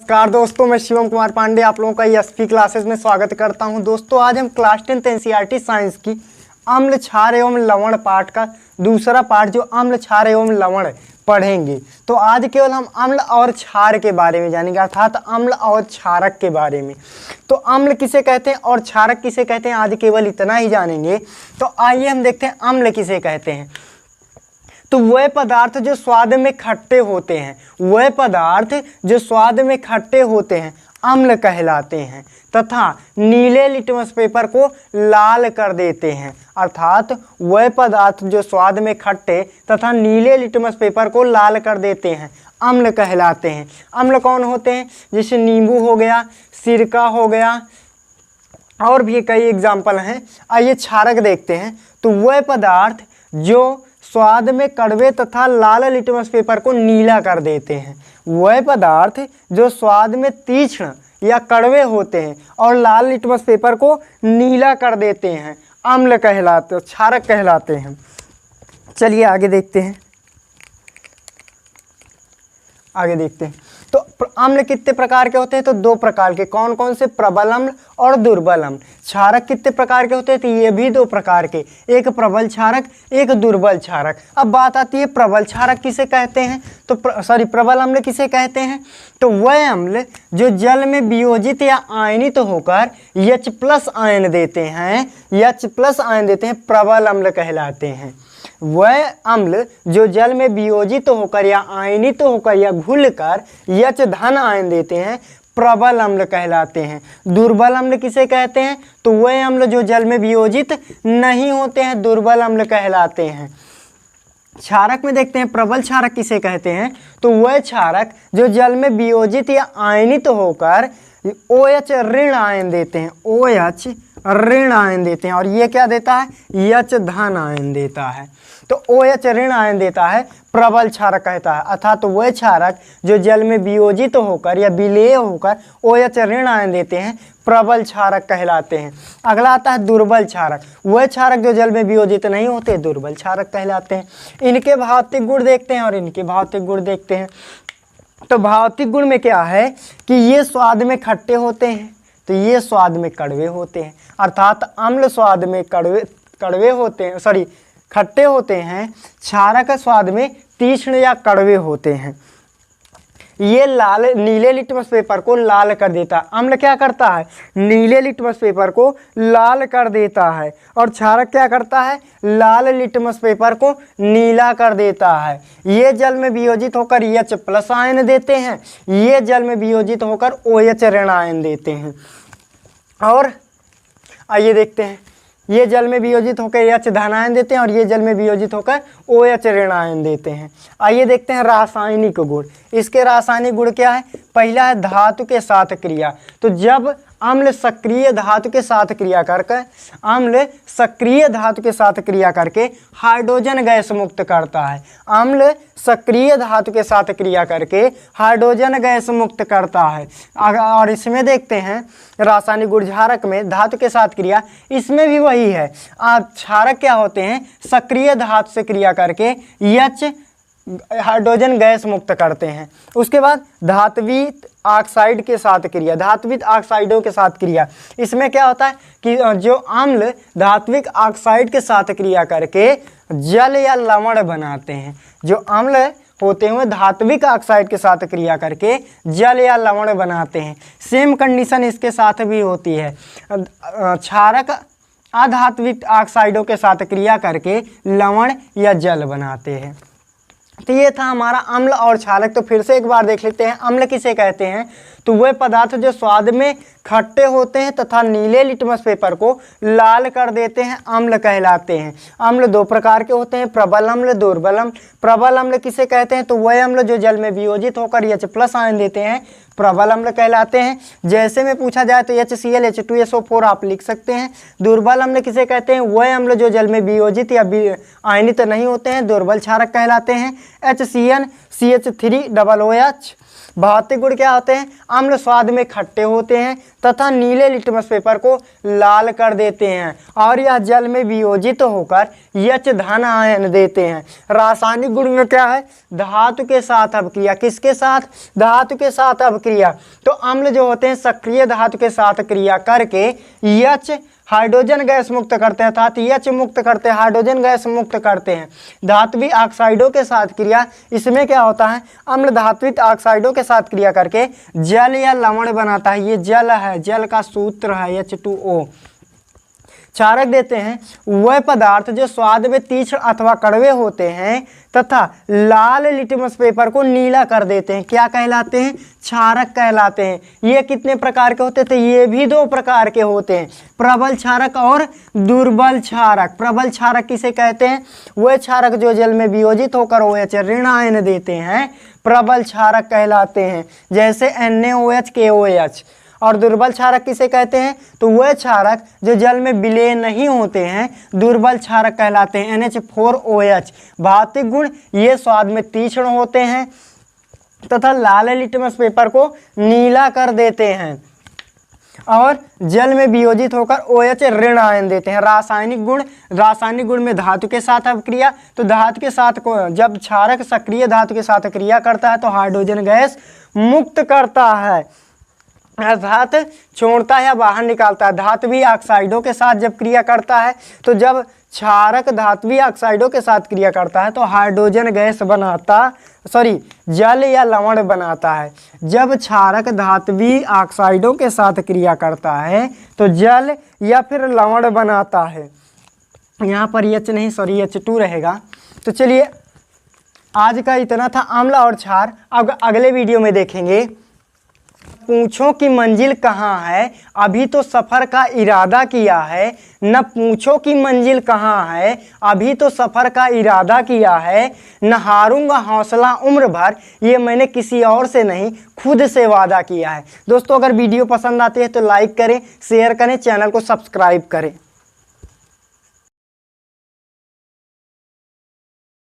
नमस्कार दोस्तों, मैं शिवम कुमार पांडे आप लोगों का एसपी क्लासेस में स्वागत करता हूं। दोस्तों आज हम क्लास 10th एनसीईआरटी साइंस की अम्ल क्षार एवं लवण पाठ का दूसरा पाठ जो अम्ल क्षार एवं लवण पढ़ेंगे। तो आज केवल हम अम्ल और क्षार के बारे में जानेंगे, अर्थात अम्ल और क्षारक के बारे में। तो अम्ल किसे कहते हैं और क्षारक किसे कहते हैं, आज केवल इतना ही जानेंगे। तो आइए हम देखते हैं अम्ल किसे कहते हैं। तो वह पदार्थ जो स्वाद में खट्टे होते हैं, वह पदार्थ जो स्वाद में खट्टे होते हैं अम्ल कहलाते हैं तथा नीले लिटमस पेपर को लाल कर देते हैं। अर्थात वह पदार्थ जो स्वाद में खट्टे तथा नीले लिटमस पेपर को लाल कर देते हैं अम्ल कहलाते हैं। अम्ल कौन होते हैं? जैसे नींबू हो गया, सिरका हो गया, और भी कई एग्जाम्पल हैं। आइए क्षारक देखते हैं। तो वह पदार्थ जो स्वाद में कड़वे तथा लाल लिटमस पेपर को नीला कर देते हैं, वह पदार्थ जो स्वाद में तीक्ष्ण या कड़वे होते हैं और लाल लिटमस पेपर को नीला कर देते हैं अम्ल कहलाते, क्षारक कहलाते हैं। चलिए आगे देखते हैं। तो अम्ल कितने प्रकार के होते हैं? तो दो प्रकार के। कौन कौन से? प्रबल अम्ल और दुर्बल अम्ल। क्षारक कितने प्रकार के होते हैं? तो ये भी दो प्रकार के, एक प्रबल क्षारक, एक दुर्बल क्षारक। अब बात आती है प्रबल क्षारक किसे कहते हैं, तो प्रबल अम्ल किसे कहते हैं? तो वह अम्ल जो जल में वियोजित या आयनित होकर H+ आयन देते हैं, H+ आयन देते हैं, प्रबल अम्ल कहलाते हैं। वह अम्ल जो जल में वियोजित होकर या आयनित होकर या घुलकर H- आयन देते हैं प्रबल अम्ल कहलाते हैं। दुर्बल अम्ल किसे कहते हैं? तो वह अम्ल जो जल में वियोजित नहीं होते हैं दुर्बल अम्ल कहलाते हैं। क्षारक में देखते हैं प्रबल क्षारक किसे कहते हैं? तो वह क्षारक जो जल में वियोजित या आयनित होकर OH ऋण आयन देते हैं, OH ऋण आयन देते हैं, और ये क्या देता है? H- आयन देता है। तो OH ऋण आयन देता है प्रबल क्षारक कहता है। अर्थात तो वह क्षारक जो जल में वियोजित होकर या विलेय होकर OH ऋण आयन देते हैं प्रबल क्षारक कहलाते हैं। अगला आता है दुर्बल क्षारक। वह क्षारक जो जल में वियोजित नहीं होते दुर्बल क्षारक कहलाते हैं। इनके भौतिक गुण देखते हैं और इनके भौतिक गुण देखते हैं। तो भौतिक गुण में क्या है कि ये स्वाद में खट्टे होते हैं, तो ये स्वाद में कड़वे होते हैं। अर्थात अम्ल स्वाद में कड़वे होते हैं, खट्टे होते हैं। क्षारक स्वाद में तीक्ष्ण या कड़वे होते हैं। ये नीले लिटमस पेपर को लाल कर देता है। अम्ल क्या करता है? नीले लिटमस पेपर को लाल कर देता है, और क्षारक क्या करता है? लाल लिटमस पेपर को नीला कर देता है। ये जल में वियोजित होकर H+ आयन देते हैं, ये जल में वियोजित होकर OH ऋण आयन देते हैं। और आइए देखते हैं, ये जल में वियोजित होकर H- आयन देते हैं और ये जल में वियोजित होकर OH ऋण आयन देते हैं। आइए देखते हैं रासायनिक गुण। इसके रासायनिक गुण क्या है? पहला है धातु के साथ क्रिया। तो जब अम्ल सक्रिय धातु के साथ क्रिया करके हाइड्रोजन गैस मुक्त करता है। अम्ल सक्रिय धातु के साथ क्रिया करके हाइड्रोजन गैस मुक्त करता है। और इसमें देखते हैं रासायनिक गुण क्षारक में धातु के साथ क्रिया, इसमें भी वही है। क्षारक क्या होते हैं? सक्रिय धातु से क्रिया करके हाइड्रोजन गैस मुक्त करते हैं। उसके बाद धात्विक ऑक्साइड के साथ क्रिया, धात्विक ऑक्साइडों के साथ क्रिया, इसमें क्या होता है कि जो अम्ल धात्विक ऑक्साइड के साथ क्रिया करके जल या लवण बनाते हैं, जो अम्ल होते हुए धात्विक ऑक्साइड के साथ क्रिया करके जल या लवण बनाते हैं। सेम कंडीशन इसके साथ भी होती है। क्षारक अधात्विक ऑक्साइडों के साथ क्रिया करके लवण या जल बनाते हैं। तो ये था हमारा अम्ल और क्षारक। तो फिर से एक बार देख लेते हैं अम्ल किसे कहते हैं। तो वह पदार्थ जो स्वाद में खट्टे होते हैं तथा नीले लिटमस पेपर को लाल कर देते हैं अम्ल कहलाते हैं। अम्ल दो प्रकार के होते हैं, प्रबल अम्ल, दुर्बल अम्ल। प्रबल अम्ल किसे कहते हैं? तो वह अम्ल जो जल में वियोजित होकर H+ आयन देते हैं प्रबल अम्ल कहलाते हैं। जैसे में पूछा जाए तो HCl H2SO4 आप लिख सकते हैं। दुर्बल अम्ल किसे कहते हैं? वह अम्ल जो जल में वियोजित या आयनित नहीं होते हैं दुर्बल क्षारक कहलाते हैं। HCN CH3OOH भौतिक गुण क्या होते हैं? अम्ल स्वाद में खट्टे होते हैं तथा नीले लिटमस पेपर को लाल कर देते हैं और यह जल में वियोजित होकर H धन आयन देते हैं। रासायनिक गुण में क्या है? धातु के साथ अपक्रिया। किसके साथ? धातु के साथ अपक्रिया। तो अम्ल जो होते हैं सक्रिय धातु के साथ क्रिया करके H हाइड्रोजन गैस मुक्त करते हैं, अर्थात H मुक्त करते हैं, हाइड्रोजन गैस मुक्त करते हैं। धात्विक ऑक्साइडों के साथ क्रिया, इसमें क्या होता है? अम्ल धात्विक ऑक्साइडों के साथ क्रिया करके जल या लवण बनाता है। ये जल है, जल का सूत्र है H2O। क्षारक देते हैं वह पदार्थ जो स्वाद में तीक्ष्ण अथवा कड़वे होते हैं तथा लाल लिटमस पेपर को नीला कर देते हैं। क्या कहलाते हैं? क्षारक कहलाते हैं। ये कितने प्रकार के होते थे? ये भी 2 प्रकार के होते हैं, प्रबल क्षारक और दुर्बल क्षारक। प्रबल क्षारक किसे कहते हैं? वह क्षारक जो जल में वियोजित होकर OH ऋण आयन देते हैं, प्रबल क्षारक कहलाते हैं, जैसे NaOH KOH। और दुर्बल क्षारक किसे कहते हैं? तो वह क्षारक जो जल में विलय नहीं होते हैं, दुर्बल क्षारक कहलाते हैं, NH4OH। भौतिक गुण, ये स्वाद में तीक्ष्ण होते हैं तथा लाल लिटमस पेपर को नीला कर देते हैं और जल में वियोजित होकर OH ऋण आयन देते हैं। रासायनिक गुण, रासायनिक गुण में धातु के साथ अपक्रिया। तो धातु के साथ जब क्षारक सक्रिय धातु के साथ क्रिया करता है तो हाइड्रोजन गैस मुक्त करता है, अर्थात छोड़ता है या बाहर निकालता है। धात्विक ऑक्साइडों के साथ जब क्रिया करता है तो जब क्षारक धात्विक ऑक्साइडों के साथ क्रिया करता है तो हाइड्रोजन गैस जल या लवण बनाता है। जब क्षारक धात्विक ऑक्साइडों के साथ क्रिया करता है तो जल या फिर लवण बनाता है। यहाँ पर H नहीं H2 रहेगा। तो चलिए आज का इतना था अम्ल और क्षार। अब अगले वीडियो में देखेंगे पूछो कि मंजिल कहाँ है, अभी तो सफ़र का इरादा किया है। न पूछो कि मंजिल कहाँ है, अभी तो सफ़र का इरादा किया है। न हारूंगा हौसला उम्र भर, ये मैंने किसी और से नहीं खुद से वादा किया है। दोस्तों अगर वीडियो पसंद आती है तो लाइक करें, शेयर करें, चैनल को सब्सक्राइब करें।